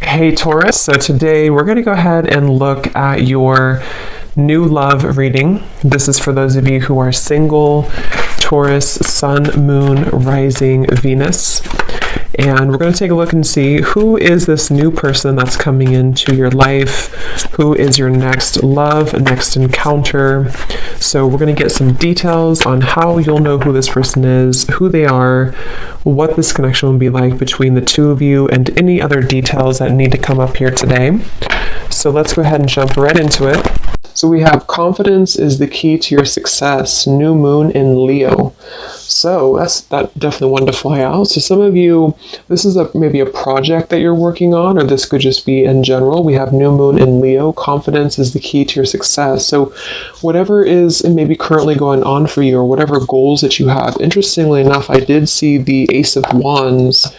Hey Taurus, so today we're going to go ahead and look at your new love reading. This is for those of you who are single, Taurus, Sun, Moon, Rising, Venus. And we're going to take a look and see who is this new person that's coming into your life, who is your next love, next encounter. So we're going to get some details on how you'll know who this person is, who they are, what this connection will be like between the two of you, and any other details that need to come up here today. So let's go ahead and jump right into it. So we have confidence is the key to your success, new moon in Leo. So that's definitely one to fly out. So some of you, this is maybe a project that you're working on, or this could just be in general. We have new moon in Leo. Confidence is the key to your success. So whatever is maybe currently going on for you, or whatever goals that you have. Interestingly enough, I did see the Ace of Wands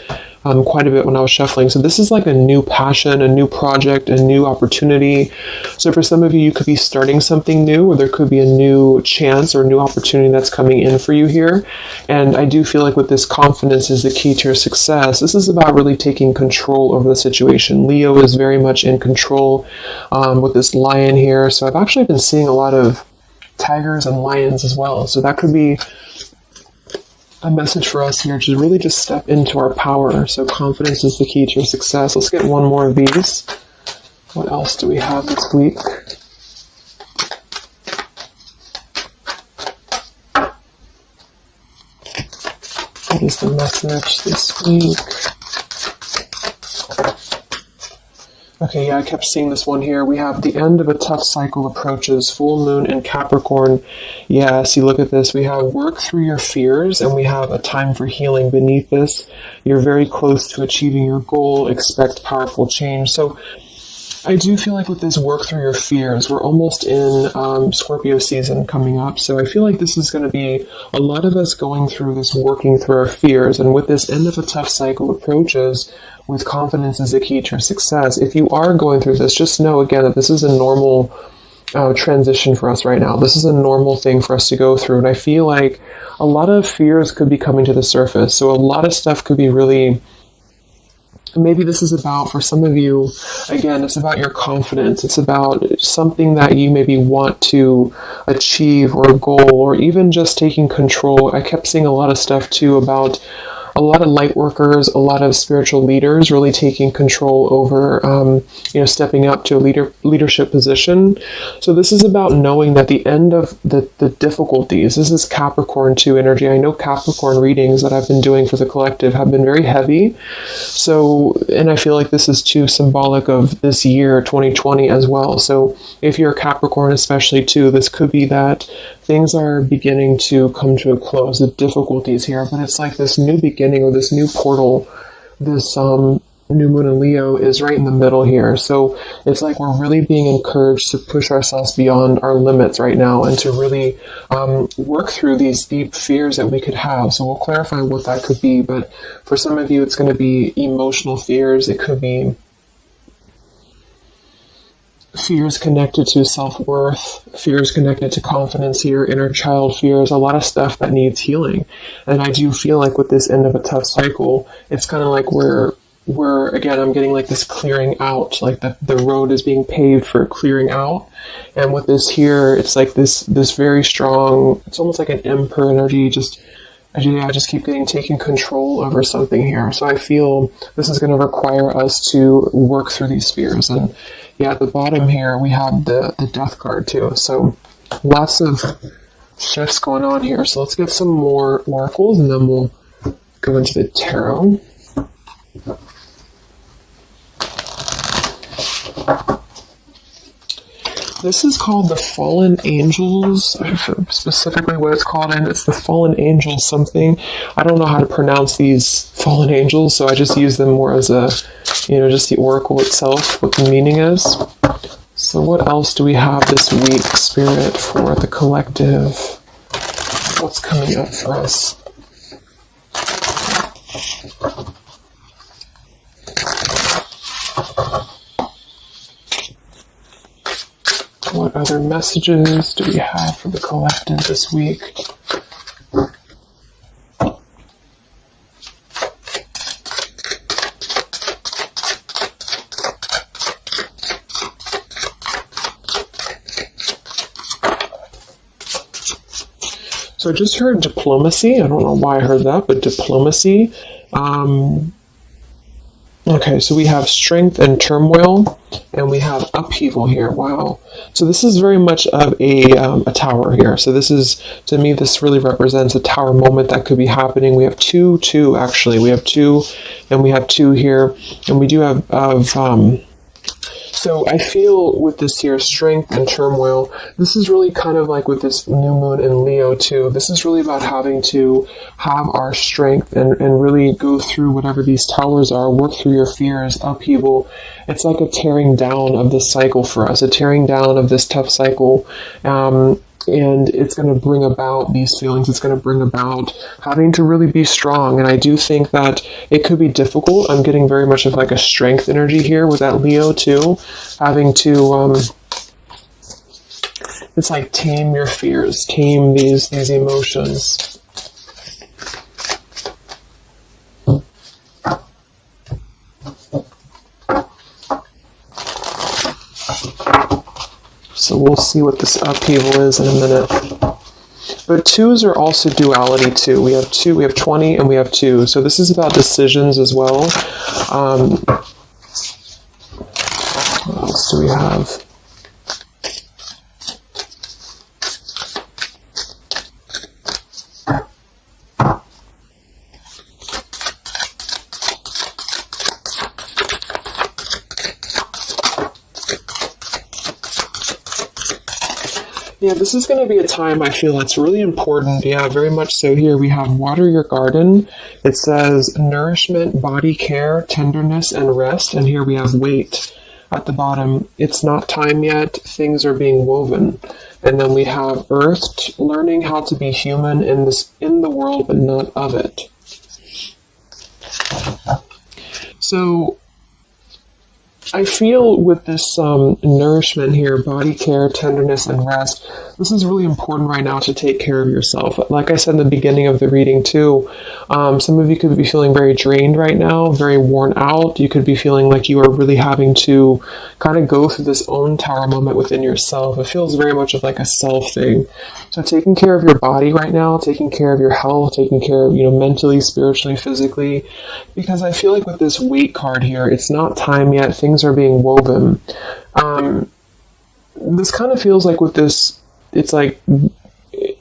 quite a bit when I was shuffling. So this is like a new passion, a new project, a new opportunity. So for some of you, you could be starting something new, or there could be a new chance or a new opportunity that's coming in for you here. And I do feel like with this confidence is the key to your success. This is about really taking control over the situation. Leo is very much in control with this lion here. So I've actually been seeing a lot of tigers and lions as well. So that could be a message for us here to really just step into our power. So confidence is the key to your success. Let's get one more of these. What else do we have this week? What is the message this week? Okay, yeah, I kept seeing this one here. We have the end of a tough cycle approaches, full moon in Capricorn. Yeah, see, look at this. We have work through your fears, and we have a time for healing beneath this. You're very close to achieving your goal. Expect powerful change. So I do feel like with this work through your fears, we're almost in Scorpio season coming up. So I feel like this is going to be a lot of us going through this working through our fears. And with this end of a tough cycle approaches, with confidence is the key to your success. If you are going through this, just know again that this is a normal transition for us right now. This is a normal thing for us to go through. And I feel like a lot of fears could be coming to the surface. So a lot of stuff could be really... Maybe this is about, for some of you, again, it's about your confidence. It's about something that you maybe want to achieve, or a goal, or even just taking control. I kept seeing a lot of stuff too about a lot of light workers, a lot of spiritual leaders really taking control over, stepping up to a leadership position. So this is about knowing that the end of the difficulties, this is Capricorn 2 energy. I know Capricorn readings that I've been doing for the collective have been very heavy. So, and I feel like this is too symbolic of this year, 2020 as well. So if you're a Capricorn especially too, this could be that things are beginning to come to a close, the difficulties here, but it's like this new beginning or this new portal, this new moon in Leo is right in the middle here. So it's like we're really being encouraged to push ourselves beyond our limits right now and to really work through these deep fears that we could have. So we'll clarify what that could be, but for some of you it's going to be emotional fears. It could be fears connected to self-worth, fears connected to confidence here, inner child fears, a lot of stuff that needs healing. And I do feel like with this end of a tough cycle, it's kind of like we're again, I'm getting like this clearing out, like the road is being paved for clearing out. And with this here, it's like this very strong, it's almost like an emperor energy, I just keep taking control over something here. So I feel this is going to require us to work through these fears. And yeah, at the bottom here, we have the death card too. So lots of shifts going on here. So let's get some more oracles and then we'll go into the tarot. This is called the Fallen Angels, specifically what it's called, and it's the Fallen Angel something. I don't know how to pronounce these Fallen Angels, so I just use them more as a, just the oracle itself, what the meaning is. So what else do we have this week, Spirit, for the collective? What's coming up for us? What other messages do we have for the collective this week? So I just heard diplomacy. I don't know why I heard that, but diplomacy. Okay, so we have strength and turmoil, and we have upheaval here. Wow. So this is very much of a tower here. So this is, to me, this really represents a tower moment that could be happening. We have two, actually. We have two, and we have two here, and we do have so I feel with this here, strength and turmoil, this is really kind of like with this new moon in Leo too. This is really about having to have our strength and really go through whatever these towers are, work through your fears, upheaval. It's like a tearing down of this cycle for us, a tearing down of this tough cycle. And it's going to bring about these feelings. It's going to bring about having to really be strong. And I do think that it could be difficult. I'm getting very much of like a strength energy here with that Leo too. Having to, it's like tame your fears, tame these emotions. So we'll see what this upheaval is in a minute. But twos are also duality too. We have 20, and we have 2. So this is about decisions as well. What else do we have? Yeah, this is going to be a time I feel that's really important. Yeah, very much so. Here we have water your garden. It says nourishment, body care, tenderness, and rest. And here we have wait at the bottom. It's not time yet. Things are being woven. And then we have earth, learning how to be human in the world, but not of it. So I feel with this nourishment here, body care, tenderness, and rest, this is really important right now to take care of yourself. Like I said in the beginning of the reading too, some of you could be feeling very drained right now, very worn out. You could be feeling like you are really having to kind of go through this own tower moment within yourself. It feels very much of like a self thing. So taking care of your body right now, taking care of your health, taking care of, mentally, spiritually, physically, because I feel like with this weight card here, it's not time yet. Things are being woven. This kind of feels like with this, it's like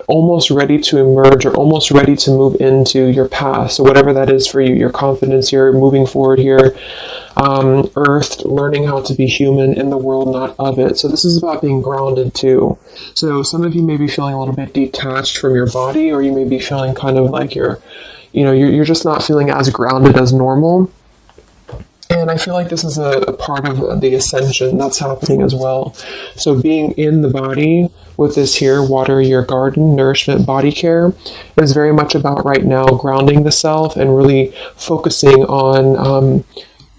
almost ready to emerge or almost ready to move into your path. So whatever that is for you, your confidence, you're moving forward here. Earth, learning how to be human in the world, not of it. So this is about being grounded too. So some of you may be feeling a little bit detached from your body, or you may be feeling kind of like you're just not feeling as grounded as normal. And I feel like this is a part of the ascension that's happening as well. So being in the body with this here, water your garden, nourishment, body care, is very much about right now grounding the self and really focusing on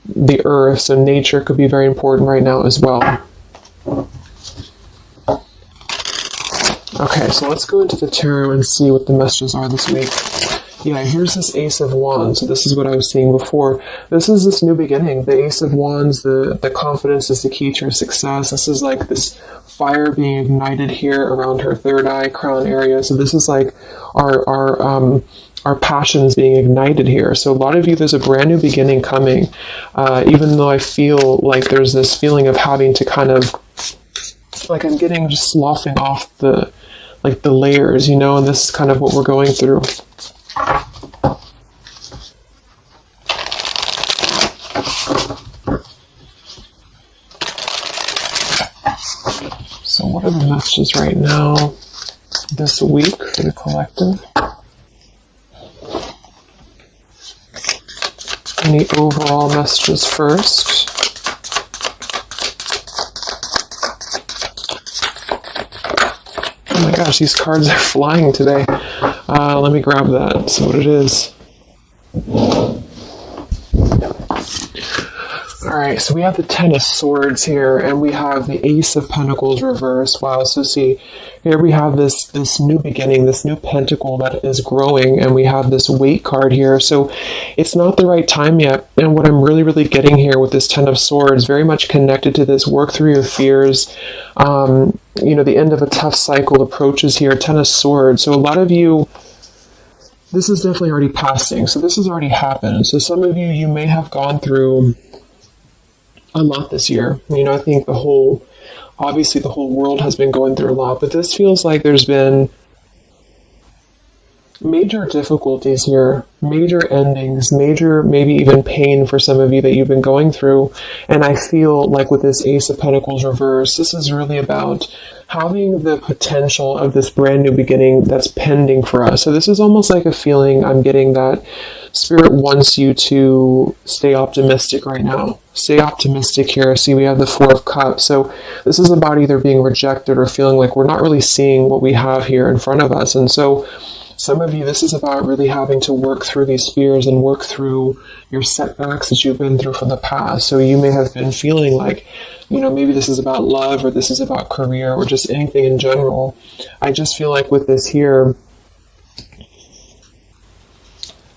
the earth. So nature could be very important right now as well. Okay, so let's go into the tarot and see what the messages are this week. Yeah, here's this Ace of Wands. So this is what I was seeing before. This is this new beginning. The Ace of Wands, the confidence is the key to her success. This is like this fire being ignited here around her third eye, crown area. So this is like our passions being ignited here. So a lot of you, there's a brand new beginning coming. Even though I feel like there's this feeling of having to kind of, like I'm getting just sloughing off the layers, and this is kind of what we're going through. So what are the messages right now this week for the collective? Any overall messages first? Oh my gosh, these cards are flying today. Let me grab that, see what it is. Alright, so we have the Ten of Swords here, and we have the Ace of Pentacles reversed. Wow, so see, here we have this new beginning, this new pentacle that is growing, and we have this Weight card here. So it's not the right time yet, and what I'm really getting here with this Ten of Swords, very much connected to this work through your fears. You know, the end of a tough cycle approaches here, Ten of Swords. So a lot of you, this is definitely already passing, so this has already happened. So some of you, you may have gone through a lot this year. You know, I think obviously the whole world has been going through a lot, but this feels like there's been major difficulties here, major endings, major maybe even pain for some of you that you've been going through. And I feel like with this Ace of Pentacles reverse, this is really about having the potential of this brand new beginning that's pending for us. So this is almost like a feeling I'm getting that Spirit wants you to stay optimistic right now. Stay optimistic here. See, we have the Four of Cups. So this is about either being rejected or feeling like we're not really seeing what we have here in front of us. And so some of you, this is about really having to work through these fears and work through your setbacks that you've been through from the past. So you may have been feeling like, you know, maybe this is about love, or this is about career, or just anything in general. I just feel like with this here,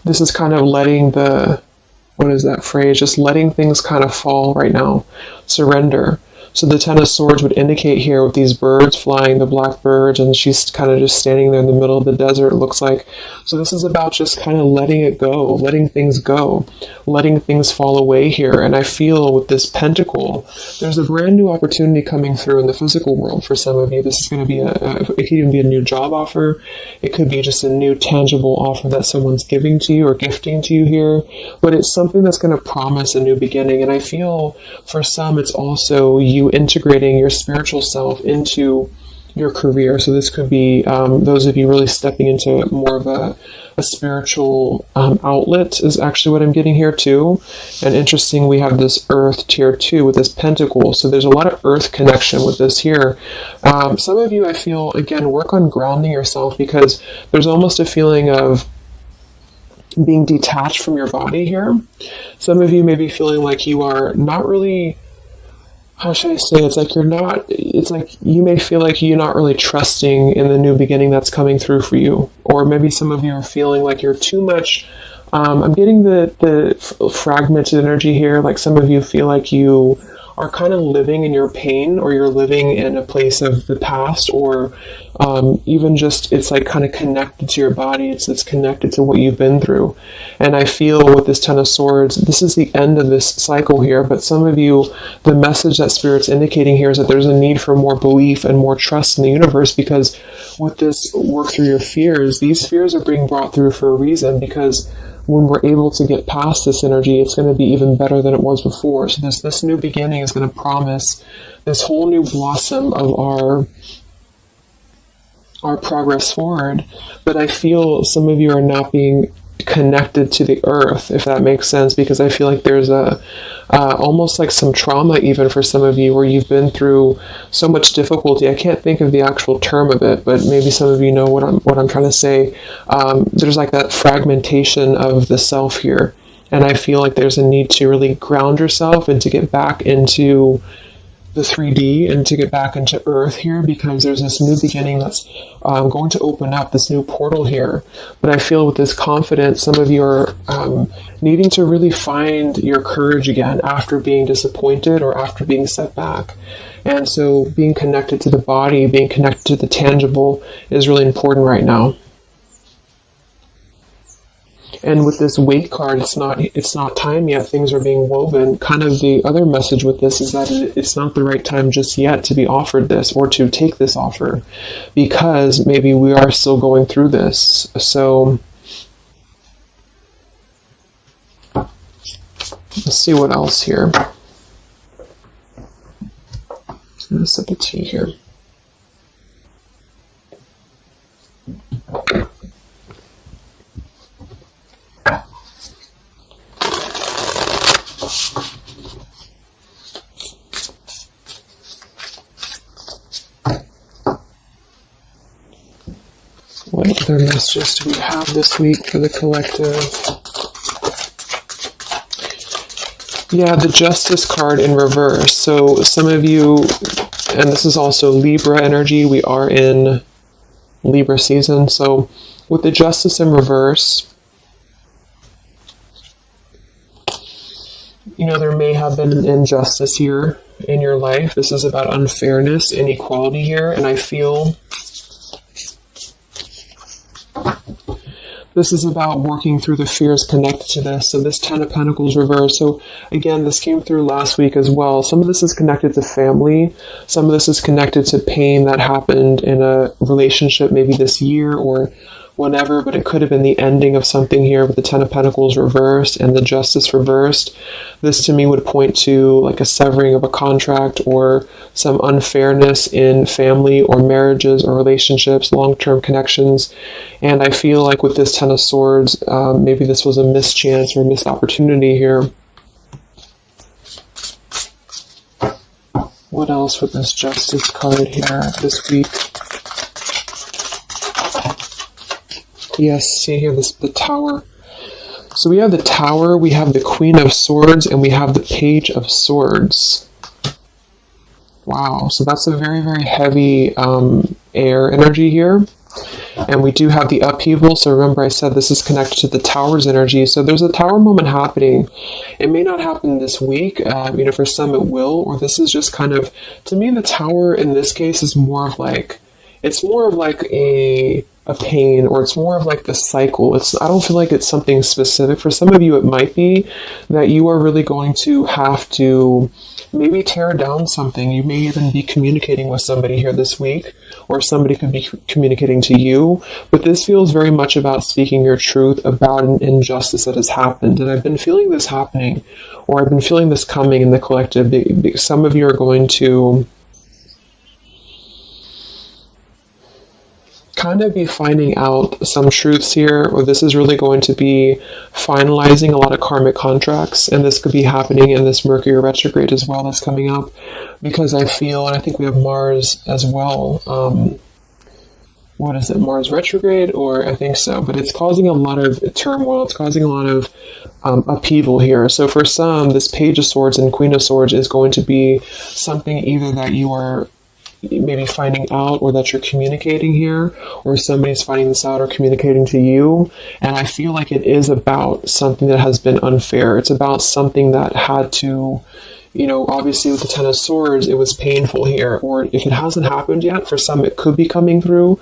this is kind of letting what is that phrase? Just letting things kind of fall right now. Surrender. So the Ten of Swords would indicate here with these birds flying, the black birds, and she's kind of just standing there in the middle of the desert, it looks like. So this is about just kind of letting it go, letting things go, letting things fall away here. And I feel with this pentacle, there's a brand new opportunity coming through in the physical world for some of you. This is going to be it could even be a new job offer. It could be just a new tangible offer that someone's giving to you or gifting to you here. But it's something that's going to promise a new beginning. And I feel for some, it's also you integrating your spiritual self into your career. So this could be those of you really stepping into more of a spiritual outlet is actually what I'm getting here too. And interesting, we have this Earth tier 2 with this pentacle. So there's a lot of Earth connection with this here. Some of you, I feel, again, work on grounding yourself, because there's almost a feeling of being detached from your body here. Some of you may be feeling like you are not really, how should I say, it's like you may feel like you're not really trusting in the new beginning that's coming through for you. Or maybe some of you are feeling like you're too much, I'm getting the fragmented energy here, like some of you feel like you are kind of living in your pain, or you're living in a place of the past, or even just it's like kind of connected to your body. It's connected to what you've been through. And I feel with this Ten of Swords, this is the end of this cycle here. But some of you, the message that Spirit's indicating here is that there's a need for more belief and more trust in the universe, because with this work through your fears, these fears are being brought through for a reason, because when we're able to get past this energy, it's going to be even better than it was before. So this new beginning is going to promise this whole new blossom of our progress forward. But I feel some of you are not being connected to the earth, if that makes sense, because I feel like there's almost like some trauma even for some of you, where you've been through so much difficulty. I can't think of the actual term of it, but maybe some of you know what I'm trying to say. There's like that fragmentation of the self here, and I feel like there's a need to really ground yourself and to get back into the 3D and to get back into Earth here, because there's this new beginning that's going to open up, this new portal here. But I feel with this confidence, some of you are needing to really find your courage again after being disappointed or after being set back. And so being connected to the body, being connected to the tangible is really important right now. And with this Weight card, it's not time yet. Things are being woven. Kind of the other message with this is that it's not the right time just yet to be offered this or to take this offer, because maybe we are still going through this. So let's see what else here. I'm going to sip of tea here. What other messages do we have this week for the collective? Yeah, the Justice card in reverse. So some of you, and this is also Libra energy, we are in Libra season. So with the Justice in reverse, you know, there may have been an injustice here in your life. This is about unfairness, inequality here, and I feel this is about working through the fears connected to this. So this 10 of Pentacles reverse. So again, this came through last week as well. Some of this is connected to family. Some of this is connected to pain that happened in a relationship maybe this year or whenever, but it could have been the ending of something here with the 10 of Pentacles reversed and the Justice reversed. This to me would point to like a severing of a contract or some unfairness in family or marriages or relationships, long-term connections. And I feel like with this 10 of Swords, maybe this was a mischance or missed opportunity here. What else with this Justice card here this week? Yes, see here, the Tower. So we have the Tower, we have the Queen of Swords, and we have the Page of Swords. Wow, so that's a very, very heavy air energy here. And we do have the upheaval, so remember I said this is connected to the Tower's energy. So there's a Tower moment happening. It may not happen this week, you know, for some it will, or this is just kind of, to me the Tower in this case is more of like, it's more of like a pain, or it's more of like the cycle. I don't feel like it's something specific. For some of you, it might be that you are really going to have to maybe tear down something. You may even be communicating with somebody here this week, or somebody could be communicating to you. But this feels very much about speaking your truth about an injustice that has happened. And I've been feeling this happening, or I've been feeling this coming in the collective. Some of you are going to kind of be finding out some truths here, or this is really going to be finalizing a lot of karmic contracts, and this could be happening in this Mercury retrograde as well that's coming up, because I feel, and I think we have Mars as well, what is it, Mars retrograde, or I think so, but it's causing a lot of turmoil, it's causing a lot of upheaval here. So for some, this Page of Swords and Queen of Swords is going to be something either that you are maybe finding out, or that you're communicating here, or somebody's finding this out or communicating to you. And I feel like it is about something that has been unfair. It's about something that had to, you know, obviously with the 10 of Swords, it was painful here, or if it hasn't happened yet, for some it could be coming through.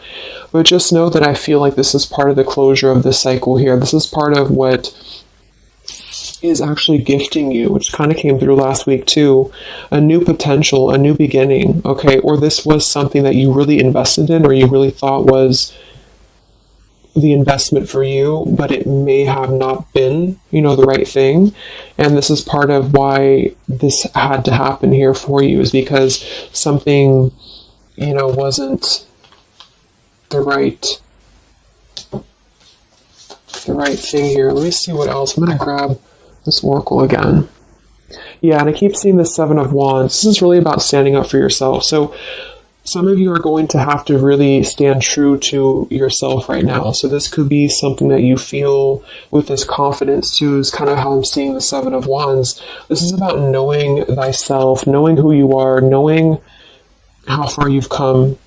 But just know that I feel like this is part of the closure of this cycle here. This is part of what is actually gifting you, which kind of came through last week too, a new potential, a new beginning, okay? Or this was something that you really invested in, or you really thought was the investment for you, but it may have not been, you know, the right thing. And this is part of why this had to happen here for you, is because something, you know, wasn't the right thing here. Let me see what else. I'm going to grab this oracle again. Yeah, and I keep seeing the 7 of Wands. This is really about standing up for yourself. So some of you are going to have to really stand true to yourself right now. So this could be something that you feel with this confidence too, is kind of how I'm seeing the 7 of Wands. This is about knowing thyself, knowing who you are, knowing how far you've come.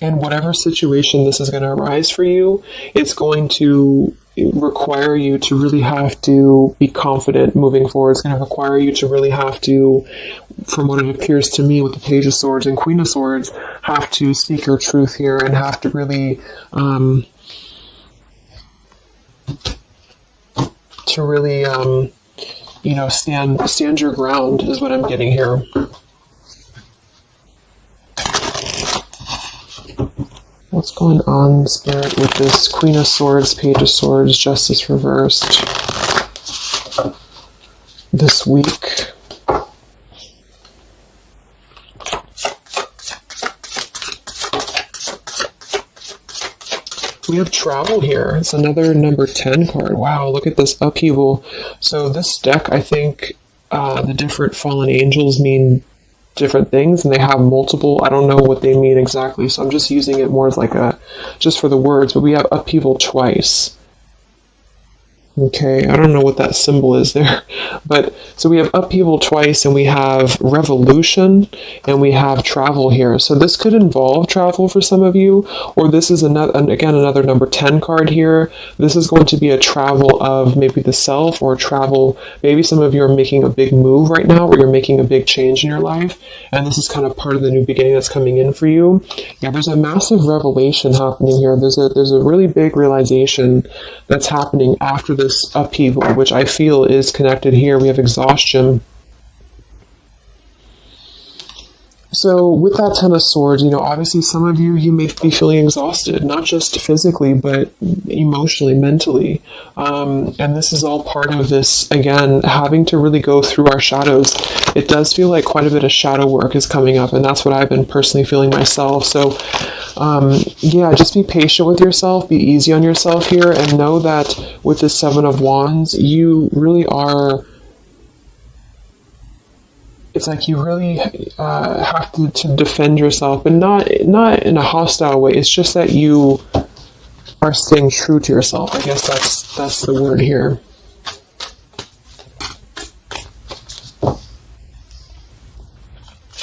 And whatever situation this is going to arise for you, it's going to require you to really have to be confident moving forward. It's going to require you to really have to, from what it appears to me with the Page of Swords and Queen of Swords, have to seek your truth here and have to really, you know, stand your ground is what I'm getting here. What's going on, Spirit, with this Queen of Swords, Page of Swords, Justice reversed this week? We have travel here. It's another number 10 card. Wow, look at this upheaval. So this deck, I think the different fallen angels mean different things, and they have multiple, I don't know what they mean exactly, so I'm just using it more as like just for the words, but we have upheaval twice. Okay, I don't know what that symbol is there. But so we have upheaval twice, and we have revolution, and we have travel here. So this could involve travel for some of you, or this is another number 10 card here. This is going to be a travel of maybe the self, or travel, maybe some of you are making a big move right now, or you're making a big change in your life, and this is kind of part of the new beginning that's coming in for you. Yeah, there's a massive revelation happening here. There's a really big realization that's happening after this upheaval, which I feel is connected here. We have exhaustion. So with that Ten of Swords, obviously some of you may be feeling exhausted, not just physically, but emotionally, mentally. And this is all part of this, again, having to really go through our shadows. It does feel like quite a bit of shadow work is coming up, and that's what I've been personally feeling myself. So yeah, just be patient with yourself, be easy on yourself here, and know that with the Seven of Wands, you really are... It's like you really have to defend yourself, but not in a hostile way. It's just that you are staying true to yourself. I guess that's the word here.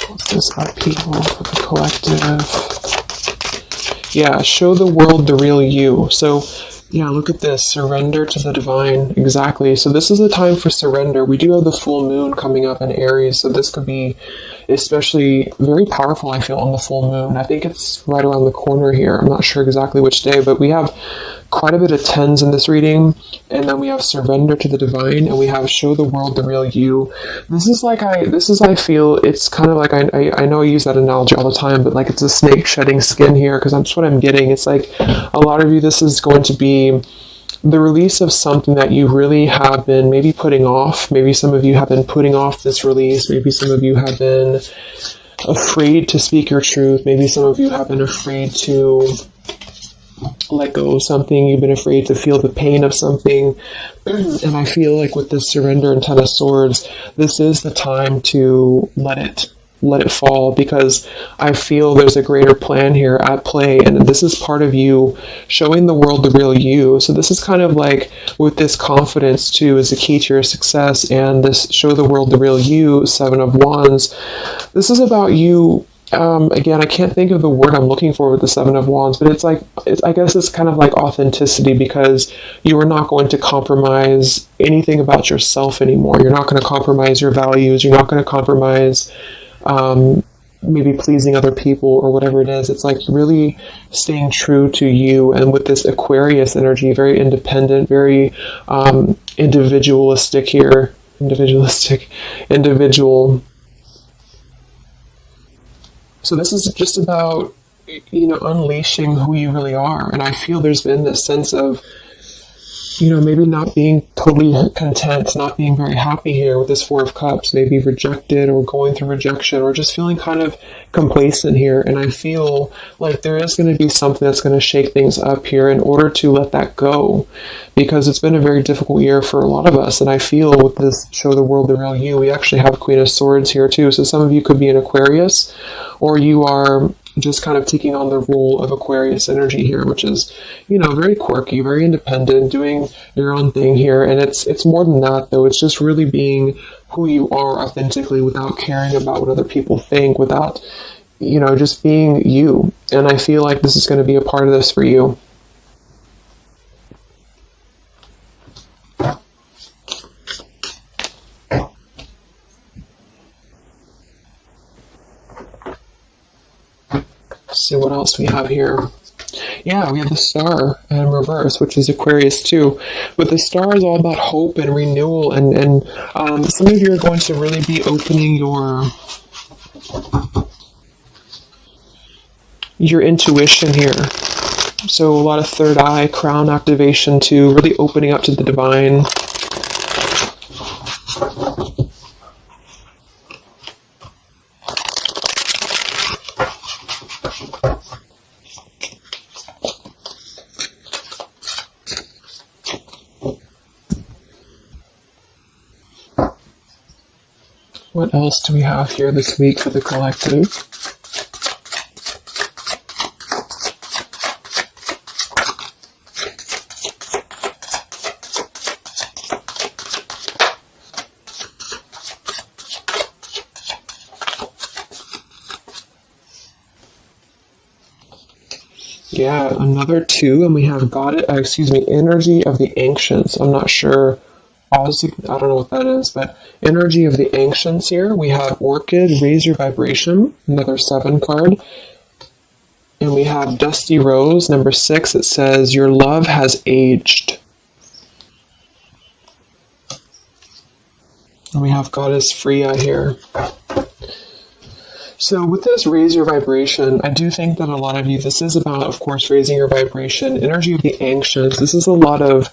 What's this upheaval for the collective? Yeah, show the world the real you. So yeah, look at this. Surrender to the divine. Exactly. So this is a time for surrender. We do have the full moon coming up in Aries, so this could be especially very powerful, I feel, on the full moon. I think it's right around the corner here. I'm not sure exactly which day, but we have quite a bit of tens in this reading, and then we have surrender to the divine, and we have show the world the real you. I feel it's kind of like, I know I use that analogy all the time, but like it's a snake shedding skin here, because that's what I'm getting. It's like a lot of you, this is going to be the release of something that you really have been maybe putting off. Maybe some of you have been putting off this release. Maybe some of you have been afraid to speak your truth. Maybe some of you have been afraid to let go of something. You've been afraid to feel the pain of something. And I feel like with this surrender and Ten of Swords, this is the time to let it fall, because I feel there's a greater plan here at play, and this is part of you showing the world the real you. So this is kind of like with this confidence too is the key to your success, and this show the world the real you, Seven of Wands. This is about you. Again, I can't think of the word I'm looking for with the Seven of Wands, but I guess it's kind of like authenticity, because you are not going to compromise anything about yourself anymore. You're not going to compromise your values. You're not going to compromise maybe pleasing other people or whatever it is. It's like really staying true to you. And with this Aquarius energy, very independent, very individualistic here. Individual. So this is just about, unleashing who you really are. And I feel there's been this sense of, maybe not being totally content, not being very happy here with this Four of Cups, maybe rejected or going through rejection, or just feeling kind of complacent here. And I feel like there is going to be something that's going to shake things up here in order to let that go, because it's been a very difficult year for a lot of us. And I feel with this show the world the real you, we actually have Queen of Swords here too. So some of you could be an Aquarius, or you are just kind of taking on the role of Aquarius energy here, which is, very quirky, very independent, doing your own thing here. And it's more than that, though. It's just really being who you are authentically, without caring about what other people think, without, just being you. And I feel like this is going to be a part of this for you. See what else we have here. Yeah, we have the Star in reverse, which is Aquarius too. But the Star is all about hope and renewal, and some of you are going to really be opening your intuition here. So a lot of third eye, crown activation too, really opening up to the divine. What else do we have here this week for the collective? Yeah, another 2, and we have energy of the ancients. I'm not sure. Honestly, I don't know what that is, but energy of the ancients here. We have orchid, raise your vibration, another 7 card. And we have dusty rose, number 6. It says, your love has aged. And we have goddess Freya here. So with this raise your vibration, I do think that a lot of you, this is about, of course, raising your vibration, energy of the ancients. This is a lot of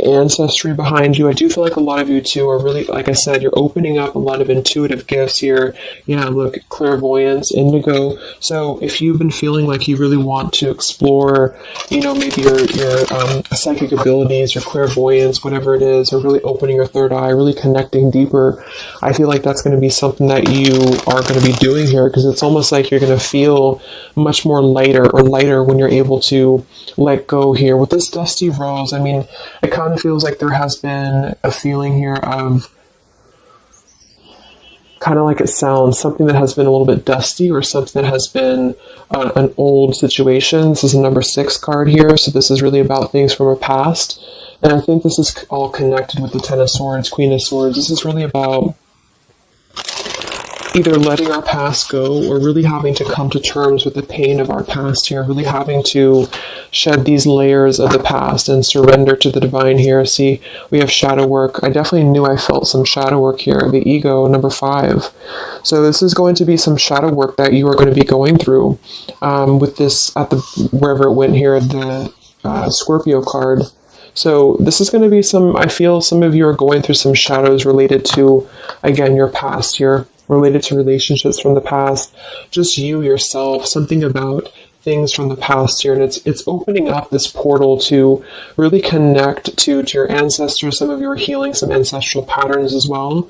ancestry behind you. I do feel like a lot of you too are really, like I said, you're opening up a lot of intuitive gifts here. Yeah, look, clairvoyance, indigo. So if you've been feeling like you really want to explore, maybe your psychic abilities, your clairvoyance, whatever it is, or really opening your third eye, really connecting deeper, I feel like that's going to be something that you are going to be doing here, because it's almost like you're going to feel much more lighter when you're able to let go here. With this dusty rose, I mean, it kind of feels like there has been a feeling here of, kind of like it sounds, something that has been a little bit dusty, or something that has been an old situation. This is a number 6 card here, so this is really about things from a past. And I think this is all connected with the 10 of Swords, Queen of Swords. This is really about either letting our past go, or really having to come to terms with the pain of our past here, really having to shed these layers of the past and surrender to the divine here. See, we have shadow work. I definitely knew I felt some shadow work here. The ego, number 5. So this is going to be some shadow work that you are going to be going through with this, wherever it went here, the Scorpio card. So this is going to be I feel some of you are going through some shadows related to, again, your past here, related to relationships from the past, just you yourself, something about things from the past here. And it's opening up this portal to really connect to your ancestors. Some of you are healing some ancestral patterns as well.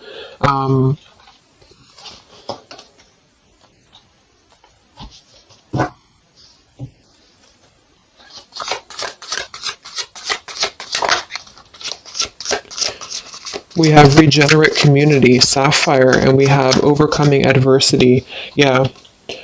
We have regenerate community, sapphire, and we have overcoming adversity. Yeah.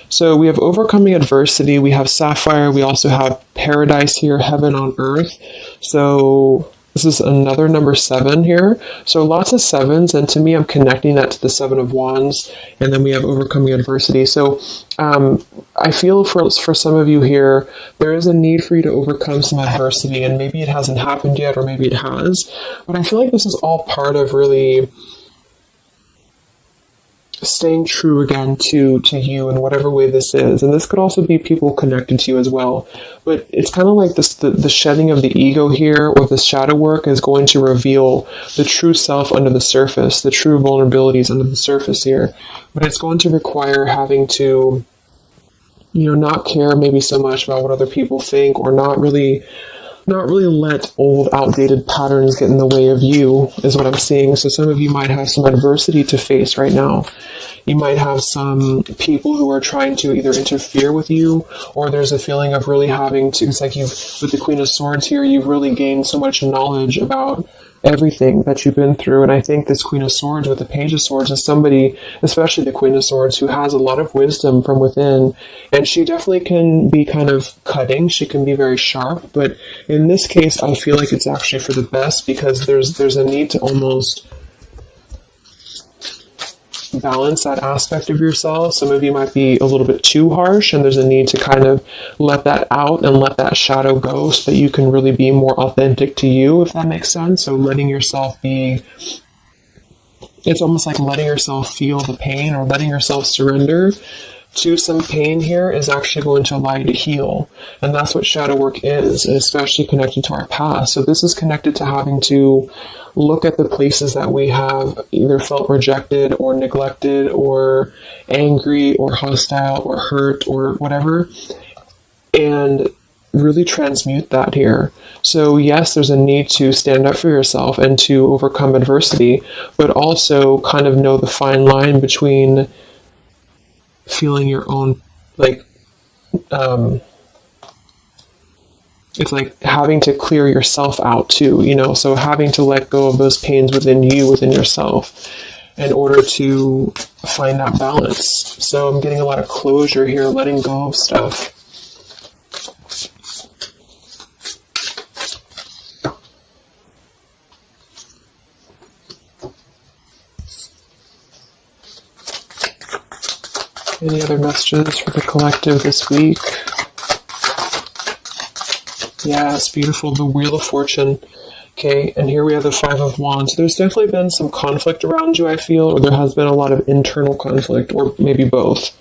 So we have overcoming adversity, we have sapphire, we also have paradise here, heaven on earth. So this is another number 7 here. So lots of 7s, and to me, I'm connecting that to the 7 of Wands, and then we have overcoming adversity. So I feel for some of you here, there is a need for you to overcome some adversity, and maybe it hasn't happened yet, or maybe it has, but I feel like this is all part of really staying true again to you in whatever way this is. And this could also be people connected to you as well. But it's kind of like this, the shedding of the ego here, or the shadow work, is going to reveal the true self under the surface, the true vulnerabilities under the surface here. But it's going to require having to, not care maybe so much about what other people think, or not really let old, outdated patterns get in the way of you, is what I'm seeing. So some of you might have some adversity to face right now. You might have some people who are trying to either interfere with you, or there's a feeling of really having to, it's like with the Queen of Swords here, you've really gained so much knowledge about everything that you've been through. And I think this Queen of Swords with the Page of Swords is somebody, especially the Queen of Swords, who has a lot of wisdom from within, and she definitely can be kind of cutting. She can be very sharp, but in this case, I feel like it's actually for the best, because there's a need to almost balance that aspect of yourself. Some of you might be a little bit too harsh, and there's a need to kind of let that out and let that shadow go, so that you can really be more authentic to you, if that makes sense. So letting yourself be, it's almost like letting yourself feel the pain, or letting yourself surrender to some pain here is actually going to allow you to heal. And that's what shadow work is, especially connected to our past. So this is connected to having to look at the places that we have either felt rejected, or neglected, or angry, or hostile, or hurt, or whatever, and really transmute that here. So yes, there's a need to stand up for yourself and to overcome adversity, but also kind of know the fine line between feeling your own, it's like having to clear yourself out too, so having to let go of those pains within you, within yourself, in order to find that balance. So I'm getting a lot of closure here, letting go of stuff. Any other messages for the collective this week? Yes, beautiful. The Wheel of Fortune. Okay, and here we have the Five of Wands. There's definitely been some conflict around you, I feel, or there has been a lot of internal conflict, or maybe both.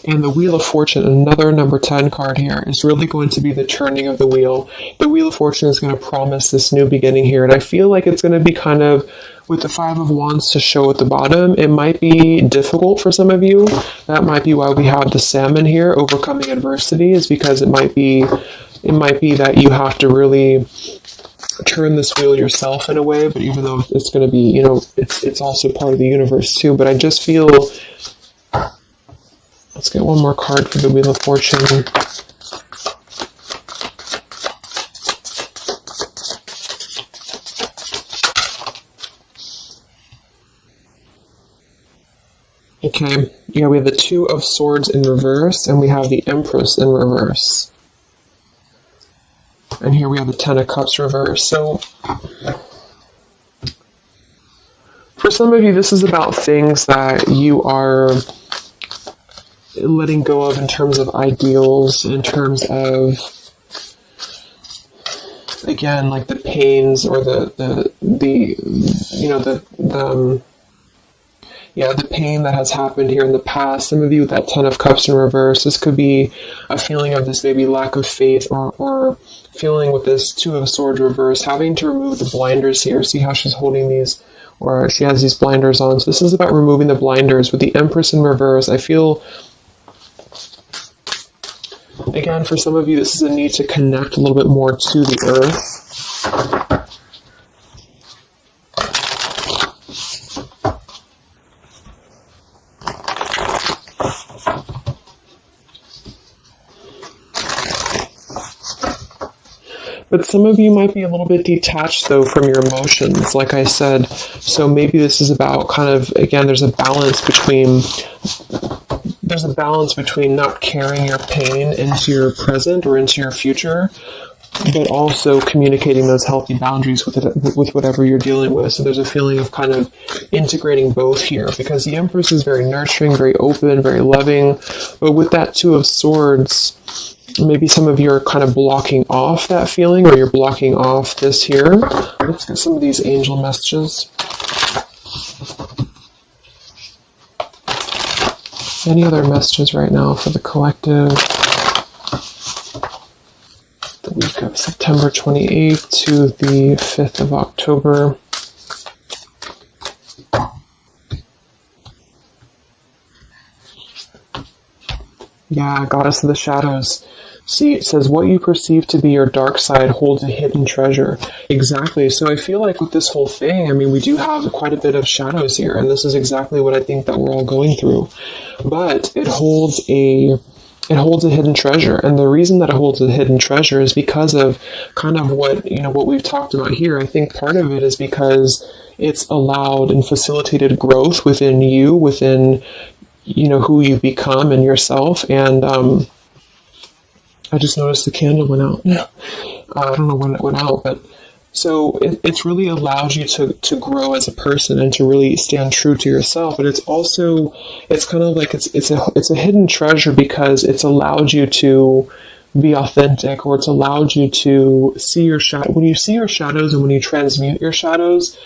And the Wheel of Fortune, another number 10 card here, is really going to be the turning of the wheel. The Wheel of Fortune is going to promise this new beginning here. And I feel like it's going to be kind of, with the Five of Wands to show at the bottom, it might be difficult for some of you. That might be why we have the Salmon here, overcoming adversity, is because it might be that you have to really turn this wheel yourself in a way. But even though it's going to be, you know, it's also part of the universe too. But I just feel... Let's get one more card for the Wheel of Fortune. Okay, yeah, we have the Two of Swords in reverse, and we have the Empress in reverse. And here we have the Ten of Cups reverse. So, for some of you, this is about things that you are letting go of in terms of ideals, in terms of, again, like the pains or the pain that has happened here in the past. Some of you with that Ten of Cups in reverse, this could be a feeling of this maybe lack of faith, or feeling with this Two of Swords reverse, having to remove the blinders here. See how she's holding these, or she has these blinders on. So this is about removing the blinders. With the Empress in reverse, I feel, again, for some of you, this is a need to connect a little bit more to the earth. But some of you might be a little bit detached, though, from your emotions, like I said. So maybe this is about kind of, again, there's a balance between not carrying your pain into your present or into your future, but also communicating those healthy boundaries with whatever you're dealing with. So there's a feeling of kind of integrating both here, because the Empress is very nurturing, very open, very loving. But with that Two of Swords, maybe some of you are kind of blocking off that feeling, or you're blocking off this here. Let's get some of these angel messages. Any other messages right now for the collective? The week of September 28th to the 5th of October. Yeah, Goddess of the Shadows. See, it says, what you perceive to be your dark side holds a hidden treasure. Exactly. So I feel like with this whole thing, I mean, we do have quite a bit of shadows here, and this is exactly what I think that we're all going through. But it holds a hidden treasure, and the reason that it holds a hidden treasure is because of kind of what we've talked about here. I think part of it is because it's allowed and facilitated growth within you, within who you become and yourself. And I just noticed the candle went out. I don't know when it went out, but so it's really allowed you to grow as a person and to really stand true to yourself. But it's kind of like it's a hidden treasure because it's allowed you to be authentic, or it's allowed you to see your shadow. When you see your shadows and when you transmute your shadows,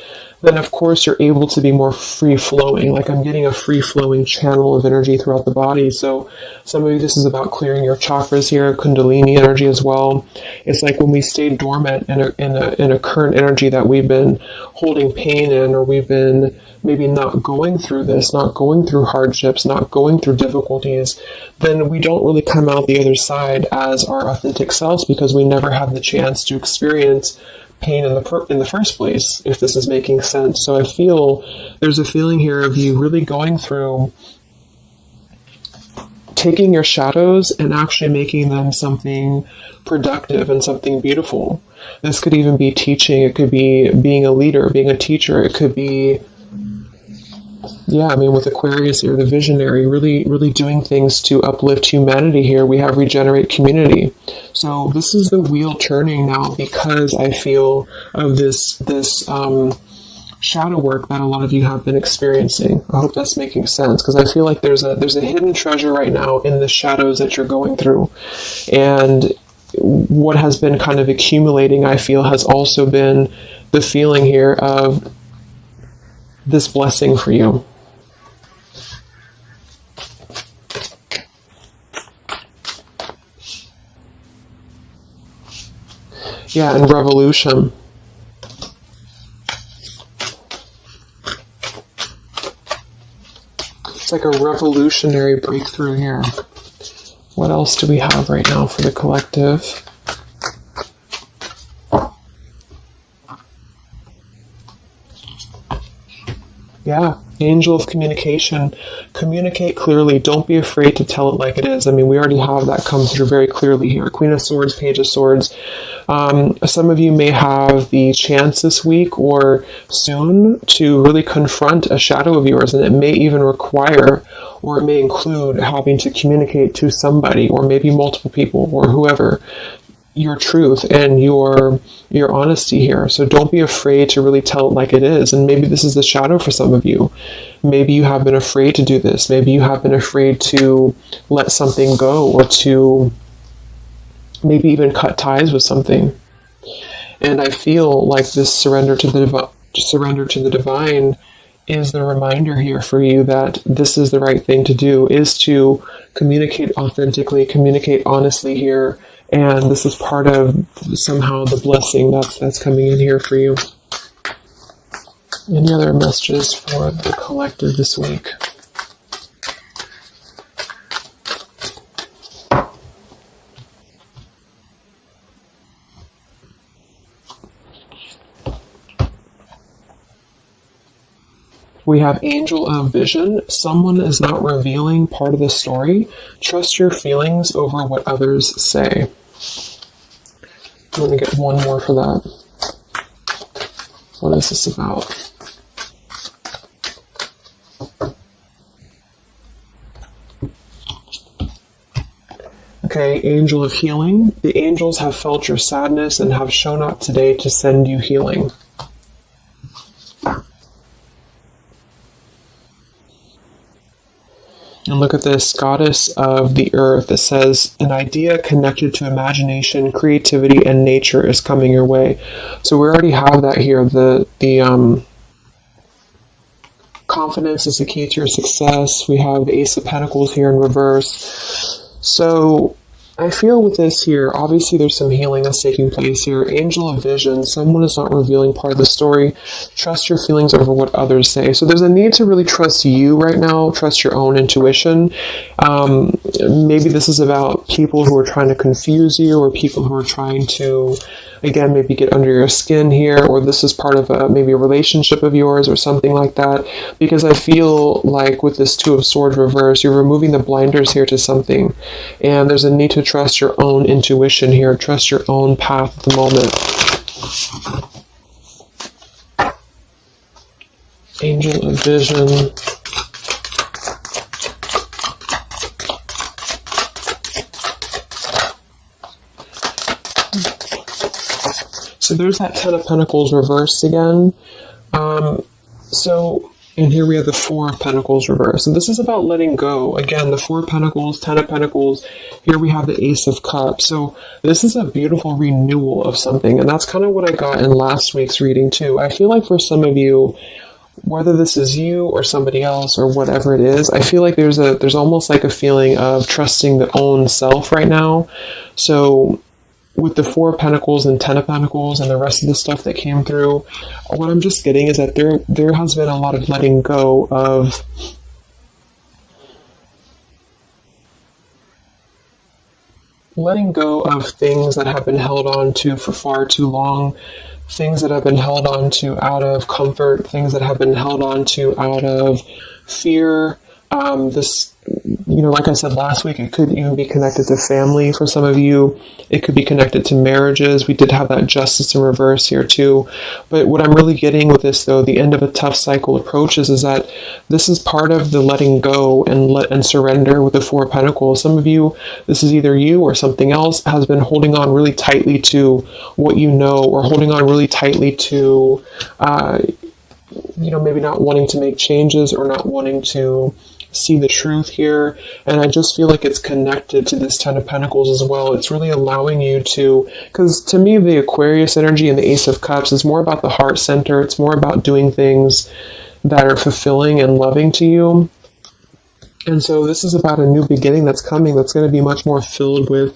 then of course you're able to be more free-flowing. Like I'm getting a free-flowing channel of energy throughout the body. So some of you, this is about clearing your chakras here, Kundalini energy as well. It's like when we stay dormant in a current energy that we've been holding pain in, or we've been maybe not going through this, not going through hardships, not going through difficulties, then we don't really come out the other side as our authentic selves, because we never have the chance to experience pain in the first place, if this is making sense. So I feel there's a feeling here of you really going through taking your shadows and actually making them something productive and something beautiful. This could even be teaching. It could be being a leader, being a teacher. It could be Yeah, I mean, with Aquarius here, the visionary, really, really doing things to uplift humanity here. We have regenerate community. So this is the wheel turning now, because I feel of this shadow work that a lot of you have been experiencing. I hope that's making sense, because I feel like there's a hidden treasure right now in the shadows that you're going through. And what has been kind of accumulating, I feel, has also been the feeling here of this blessing for you. Yeah, and revolution. It's like a revolutionary breakthrough here. What else do we have right now for the collective? Yeah, angel of communication. Communicate clearly. Don't be afraid to tell it like it is. I mean, we already have that come through very clearly here. Queen of Swords, Page of Swords. Some of you may have the chance this week or soon to really confront a shadow of yours, and it may even require, or it may include, having to communicate to somebody, or maybe multiple people, or whoever, your truth and your honesty here. So don't be afraid to really tell it like it is. And maybe this is the shadow for some of you. Maybe you have been afraid to do this. Maybe you have been afraid to let something go, or to maybe even cut ties with something. And I feel like this surrender to the divine is the reminder here for you that this is the right thing to do, is to communicate authentically, communicate honestly here. And this is part of somehow the blessing that's coming in here for you. Any other messages for the collective this week? We have Angel of Vision. Someone is not revealing part of the story. Trust your feelings over what others say. I'm going to get one more for that. What is this about? Okay, Angel of Healing. The angels have felt your sadness and have shown up today to send you healing. And look at this, Goddess of the Earth. It says, an idea connected to imagination, creativity, and nature is coming your way. So we already have that here. The confidence is the key to your success. We have the Ace of Pentacles here in reverse. So I feel with this here, obviously there's some healing that's taking place here. Angel of Vision, someone is not revealing part of the story. Trust your feelings over what others say. So there's a need to really trust you right now, trust your own intuition. Maybe this is about people who are trying to confuse you, or people who are trying to, again, maybe get under your skin here, or this is part of maybe a relationship of yours or something like that. Because I feel like with this Two of Swords reverse, you're removing the blinders here to something. And there's a need to trust your own intuition here, trust your own path at the moment. Angel of Vision. So there's that Ten of Pentacles reversed again. And here we have the Four of Pentacles reversed. And this is about letting go. Again, the Four of Pentacles, Ten of Pentacles. Here we have the Ace of Cups. So this is a beautiful renewal of something. And that's kind of what I got in last week's reading too. I feel like for some of you, whether this is you or somebody else or whatever it is, I feel like there's almost like a feeling of trusting the own self right now. So with the Four of Pentacles and Ten of Pentacles and the rest of the stuff that came through, what I'm just getting is that there has been a lot of letting go of things that have been held on to for far too long, things that have been held on to out of comfort, things that have been held on to out of fear, This, like I said last week, it could even be connected to family for some of you. It could be connected to marriages. We did have that justice in reverse here too. But what I'm really getting with this, though, the end of a tough cycle approaches, is that this is part of the letting go and surrender with the Four of Pentacles. Some of you, this is either you or something else, has been holding on really tightly to what you know, or holding on really tightly to, maybe not wanting to make changes or not wanting to see the truth here. And I just feel like it's connected to this Ten of Pentacles as well. It's really allowing you to, because to me, the Aquarius energy and the Ace of Cups is more about the heart center. It's more about doing things that are fulfilling and loving to you. And so this is about a new beginning that's coming, that's going to be much more filled with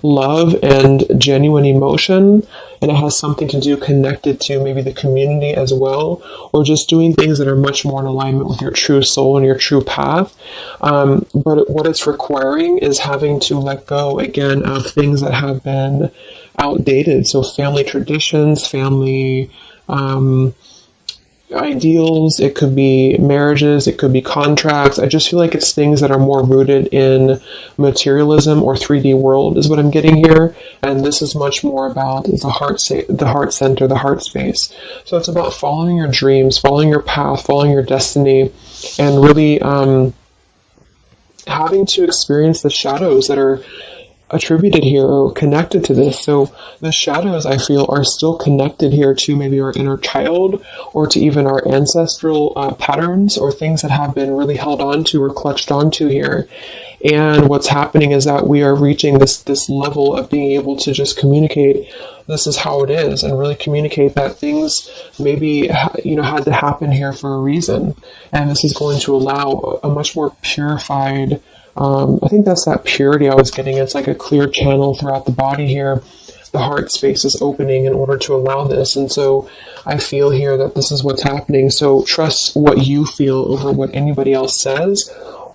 love and genuine emotion. And it has something to do connected to maybe the community as well, or just doing things that are much more in alignment with your true soul and your true path. But what it's requiring is having to let go again of things that have been outdated. So family traditions, family ideals, it could be marriages, it could be contracts. I just feel like it's things that are more rooted in materialism or 3D world is what I'm getting here. And this is much more about the heart center, the heart space. So it's about following your dreams, following your path, following your destiny, and really having to experience the shadows that are attributed here or connected to this. So the shadows, I feel, are still connected here to maybe our inner child, or to even our ancestral patterns, or things that have been really held on to or clutched onto here. And what's happening is that we are reaching this level of being able to just communicate, this is how it is, and really communicate that things maybe had to happen here for a reason. And this is going to allow a much more purified, I think that's that purity I was getting. It's like a clear channel throughout the body here. The heart space is opening in order to allow this. And so I feel here that this is what's happening. So trust what you feel over what anybody else says,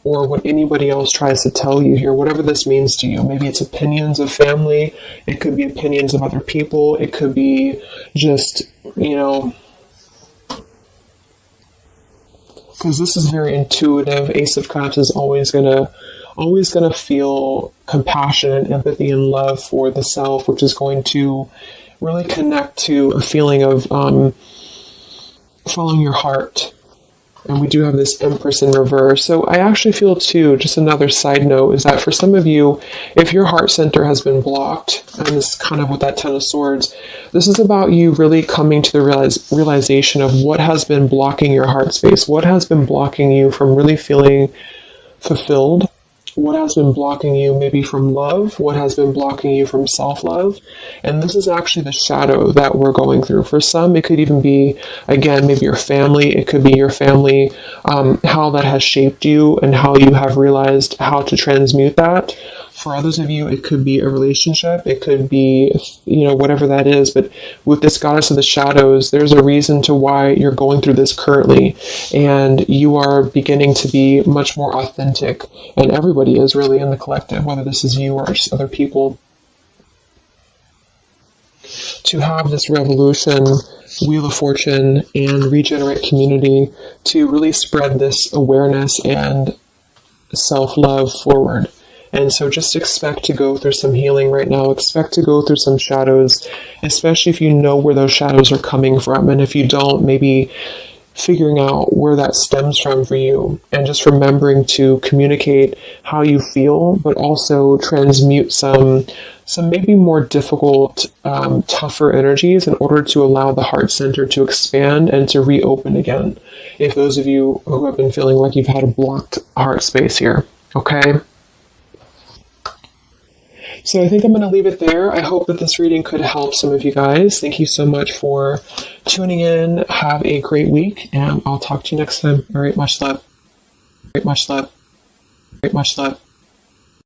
or what anybody else tries to tell you here, whatever this means to you. Maybe it's opinions of family. It could be opinions of other people. It could be just, because this is very intuitive. Ace of Cups is always gonna feel compassion and empathy and love for the self, which is going to really connect to a feeling of following your heart. And we do have this Empress in reverse. So I actually feel too, just another side note, is that for some of you, if your heart center has been blocked, and this is kind of with that Ten of Swords, this is about you really coming to the realization of what has been blocking your heart space, what has been blocking you from really feeling fulfilled, what has been blocking you maybe from love, what has been blocking you from self-love. And this is actually the shadow that we're going through. For some, it could even be, again, maybe your family. It could be your family, how that has shaped you and how you have realized how to transmute that. For others of you, it could be a relationship. It could be, whatever that is. But with this Goddess of the Shadows, there's a reason to why you're going through this currently. And you are beginning to be much more authentic. And everybody is really in the collective, whether this is you or other people. To have this revolution, Wheel of Fortune, and Regenerate Community to really spread this awareness and self-love forward. And so just expect to go through some healing right now. Expect to go through some shadows, especially if you know where those shadows are coming from. And if you don't, maybe figuring out where that stems from for you. And just remembering to communicate how you feel, but also transmute some maybe more difficult, tougher energies in order to allow the heart center to expand and to reopen again. If those of you who have been feeling like you've had a blocked heart space here, okay? So I think I'm going to leave it there. I hope that this reading could help some of you guys. Thank you so much for tuning in. Have a great week, and I'll talk to you next time. All right, much love. Much love. Much love.